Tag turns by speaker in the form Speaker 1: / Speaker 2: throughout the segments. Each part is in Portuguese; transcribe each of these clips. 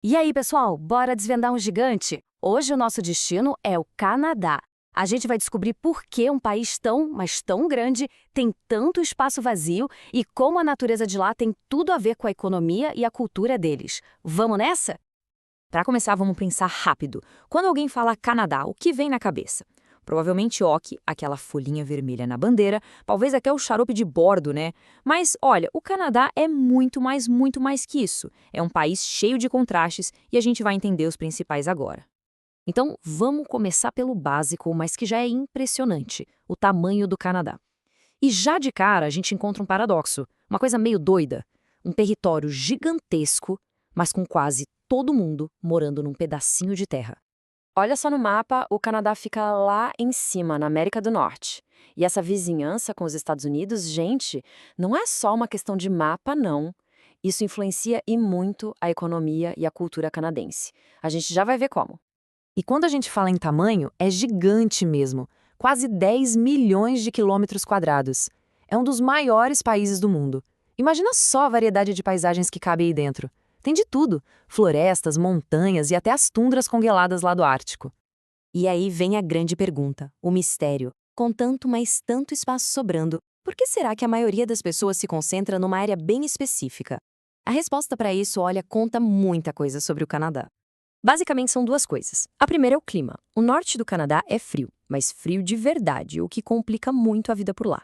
Speaker 1: E aí, pessoal, bora desvendar um gigante? Hoje o nosso destino é o Canadá. A gente vai descobrir por que um país tão, mas tão grande tem tanto espaço vazio e como a natureza de lá tem tudo a ver com a economia e a cultura deles. Vamos nessa?
Speaker 2: Para começar, vamos pensar rápido. Quando alguém fala Canadá, o que vem na cabeça? Provavelmente oque, aquela folhinha vermelha na bandeira, talvez até o xarope de bordo, né? Mas olha, o Canadá é muito mais que isso. É um país cheio de contrastes e a gente vai entender os principais agora.
Speaker 1: Então, vamos começar pelo básico, mas que já é impressionante: o tamanho do Canadá. E já de cara a gente encontra um paradoxo, uma coisa meio doida. Um território gigantesco, mas com quase todo mundo morando num pedacinho de terra.
Speaker 2: Olha só no mapa, o Canadá fica lá em cima, na América do Norte. E essa vizinhança com os Estados Unidos, gente, não é só uma questão de mapa, não. Isso influencia e muito a economia e a cultura canadense. A gente já vai ver como.
Speaker 3: E quando a gente fala em tamanho, é gigante mesmo. Quase 10 milhões de quilômetros quadrados. É um dos maiores países do mundo. Imagina só a variedade de paisagens que cabe aí dentro. Tem de tudo: florestas, montanhas e até as tundras congeladas lá do Ártico.
Speaker 4: E aí vem a grande pergunta, o mistério. Com tanto, mas tanto espaço sobrando, por que será que a maioria das pessoas se concentra numa área bem específica? A resposta para isso, olha, conta muita coisa sobre o Canadá. Basicamente são duas coisas. A primeira é o clima. O norte do Canadá é frio, mas frio de verdade, o que complica muito a vida por lá.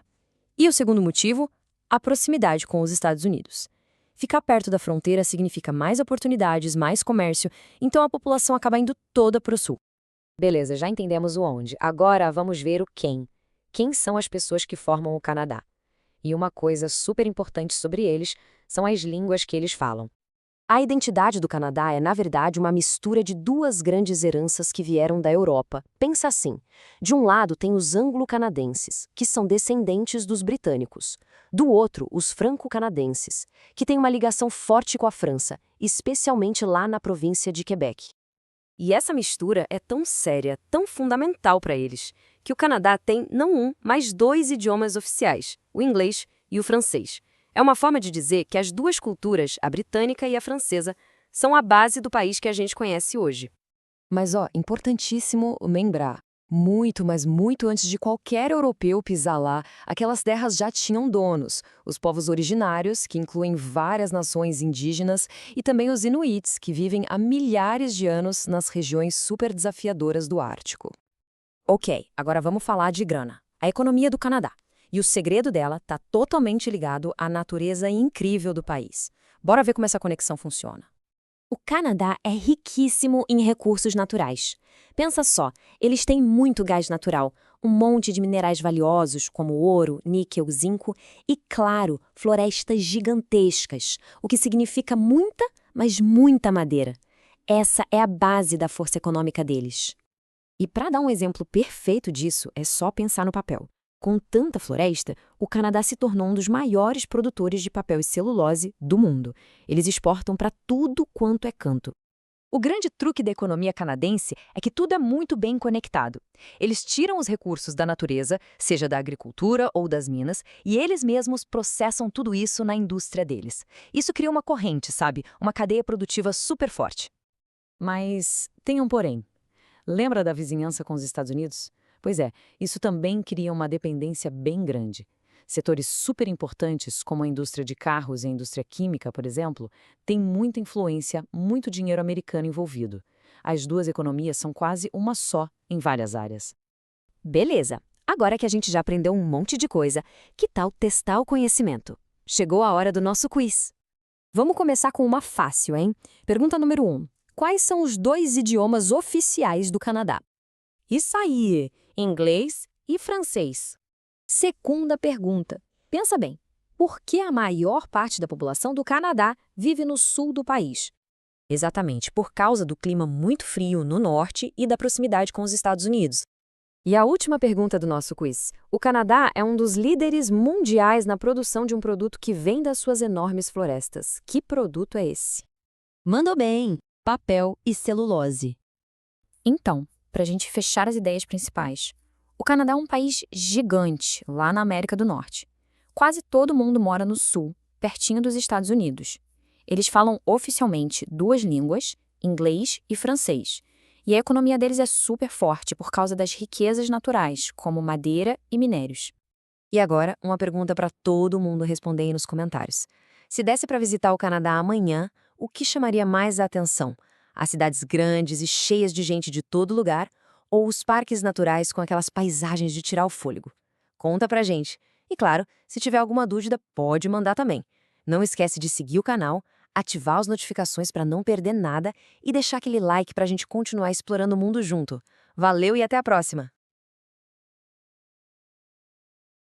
Speaker 4: E o segundo motivo, a proximidade com os Estados Unidos. Ficar perto da fronteira significa mais oportunidades, mais comércio, então a população acaba indo toda para o sul.
Speaker 2: Beleza, já entendemos o onde. Agora vamos ver o quem. Quem são as pessoas que formam o Canadá? E uma coisa super importante sobre eles são as línguas que eles falam.
Speaker 4: A identidade do Canadá é, na verdade, uma mistura de duas grandes heranças que vieram da Europa. Pensa assim: de um lado tem os anglo-canadenses, que são descendentes dos britânicos. Do outro, os franco-canadenses, que têm uma ligação forte com a França, especialmente lá na província de Quebec. E essa mistura é tão séria, tão fundamental para eles, que o Canadá tem não um, mas dois idiomas oficiais, o inglês e o francês. É uma forma de dizer que as duas culturas, a britânica e a francesa, são a base do país que a gente conhece hoje.
Speaker 3: Mas, importantíssimo lembrar. Muito, mas muito antes de qualquer europeu pisar lá, aquelas terras já tinham donos. Os povos originários, que incluem várias nações indígenas, e também os Inuits, que vivem há milhares de anos nas regiões super desafiadoras do Ártico.
Speaker 4: Ok, agora vamos falar de grana. A economia do Canadá. E o segredo dela está totalmente ligado à natureza incrível do país. Bora ver como essa conexão funciona. O Canadá é riquíssimo em recursos naturais. Pensa só, eles têm muito gás natural, um monte de minerais valiosos como ouro, níquel, zinco e, claro, florestas gigantescas, o que significa muita, mas muita madeira. Essa é a base da força econômica deles. E para dar um exemplo perfeito disso, é só pensar no papel. Com tanta floresta, o Canadá se tornou um dos maiores produtores de papel e celulose do mundo. Eles exportam para tudo quanto é canto.
Speaker 3: O grande truque da economia canadense é que tudo é muito bem conectado. Eles tiram os recursos da natureza, seja da agricultura ou das minas, e eles mesmos processam tudo isso na indústria deles. Isso cria uma corrente, sabe? Uma cadeia produtiva super forte. Mas tem um porém. Lembra da vizinhança com os Estados Unidos? Pois é, isso também cria uma dependência bem grande. Setores super importantes, como a indústria de carros e a indústria química, por exemplo, têm muita influência, muito dinheiro americano envolvido. As duas economias são quase uma só em várias áreas.
Speaker 4: Beleza, agora que a gente já aprendeu um monte de coisa, que tal testar o conhecimento? Chegou a hora do nosso quiz. Vamos começar com uma fácil, hein? Pergunta número 1. Quais são os dois idiomas oficiais do Canadá? Isso aí, inglês e francês. Segunda pergunta. Pensa bem, por que a maior parte da população do Canadá vive no sul do país? Exatamente, por causa do clima muito frio no norte e da proximidade com os Estados Unidos. E a última pergunta do nosso quiz. O Canadá é um dos líderes mundiais na produção de um produto que vem das suas enormes florestas. Que produto é esse?
Speaker 1: Mandou bem! Papel e celulose.
Speaker 2: Então, para a gente fechar as ideias principais, o Canadá é um país gigante, lá na América do Norte. Quase todo mundo mora no sul, pertinho dos Estados Unidos. Eles falam oficialmente duas línguas,
Speaker 4: inglês e francês. E a economia deles é super forte por causa das riquezas naturais, como madeira e minérios.
Speaker 3: E agora, uma pergunta para todo mundo responder aí nos comentários. Se desse para visitar o Canadá amanhã, o que chamaria mais a atenção? As cidades grandes e cheias de gente de todo lugar ou os parques naturais com aquelas paisagens de tirar o fôlego? Conta pra gente. E claro, se tiver alguma dúvida, pode mandar também. Não esquece de seguir o canal, ativar as notificações para não perder nada e deixar aquele like para a gente continuar explorando o mundo junto. Valeu e até a próxima!